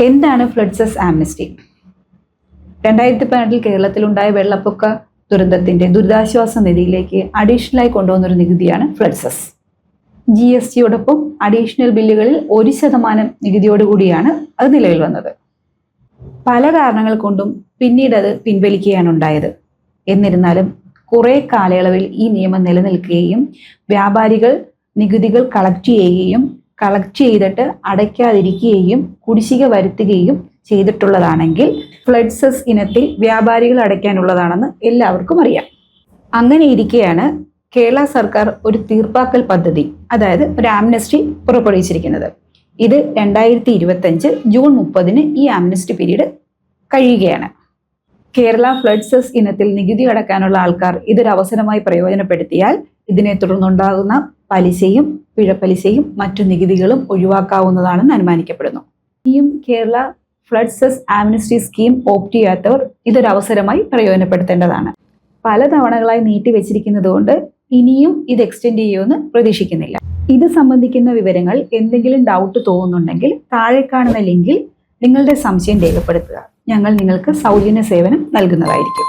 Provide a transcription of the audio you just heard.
എന്താണ് flood cess Amnesty? 2018 കേരളത്തിലുണ്ടായ വെള്ളപ്പൊക്ക ദുരന്തത്തിന്റെ ദുരിതാശ്വാസ നിധിയിലേക്ക് അഡീഷണലായി കൊണ്ടുവന്നൊരു നികുതിയാണ് ഫ്ലഡ് സെസ്. GSTയോടൊപ്പം അഡീഷണൽ ബില്ലുകളിൽ 1% നികുതിയോടുകൂടിയാണ് അത് നിലവിൽ വന്നത്. പല കാരണങ്ങൾ കൊണ്ടും പിന്നീട് അത് പിൻവലിക്കുകയാണ് ഉണ്ടായത്. എന്നിരുന്നാലും കുറെ കാലയളവിൽ ഈ നിയമം നിലനിൽക്കുകയും വ്യാപാരികൾ നികുതികൾ കളക്ട് ചെയ്തിട്ട് അടയ്ക്കാതിരിക്കുകയും കുടിശ്ശിക വരുത്തുകയും ചെയ്തിട്ടുള്ളതാണെങ്കിൽ ഫ്ലഡ് സെസ് ഇനത്തിൽ വ്യാപാരികൾ അടയ്ക്കാനുള്ളതാണെന്ന് എല്ലാവർക്കും അറിയാം. അങ്ങനെ ഇരിക്കെയാണ് കേരള സർക്കാർ ഒരു തീർപ്പാക്കൽ പദ്ധതി, അതായത് ഒരു ആംനസ്റ്റി പുറപ്പെടുവിച്ചിരിക്കുന്നത്. ഇത് 2025 ജൂൺ 30 ഈ ആംനസ്റ്റി പീരീഡ് കഴിയുകയാണ്. കേരള ഫ്ലഡ് സെസ് ഇനത്തിൽ നികുതി അടക്കാനുള്ള ആൾക്കാർ ഇതൊരു അവസരമായി പ്രയോജനപ്പെടുത്തിയാൽ ഇതിനെ തുടർന്നുണ്ടാകുന്ന പലിശയും പിഴപ്പലിശയും മറ്റു നികുതികളും ഒഴിവാക്കാവുന്നതാണെന്ന് അനുമാനിക്കപ്പെടുന്നു. ഇനിയും Kerala flood cess Amnesty scheme opt ചെയ്യാത്തവർ ഇതൊരു അവസരമായി പ്രയോജനപ്പെടുത്തേണ്ടതാണ്. പല തവണകളായി നീട്ടിവെച്ചിരിക്കുന്നത് കൊണ്ട് ഇനിയും ഇത് എക്സ്റ്റെൻഡ് ചെയ്യുമെന്ന് പ്രതീക്ഷിക്കുന്നില്ല. ഇത് സംബന്ധിക്കുന്ന വിവരങ്ങൾ എന്തെങ്കിലും ഡൗട്ട് തോന്നുന്നുണ്ടെങ്കിൽ താഴെ കാണുന്ന ലിങ്കിൽ നിങ്ങളുടെ സംശയം രേഖപ്പെടുത്തുക. ഞങ്ങൾ നിങ്ങൾക്ക് സൗജന്യ സേവനം നൽകുന്നതായിരിക്കും.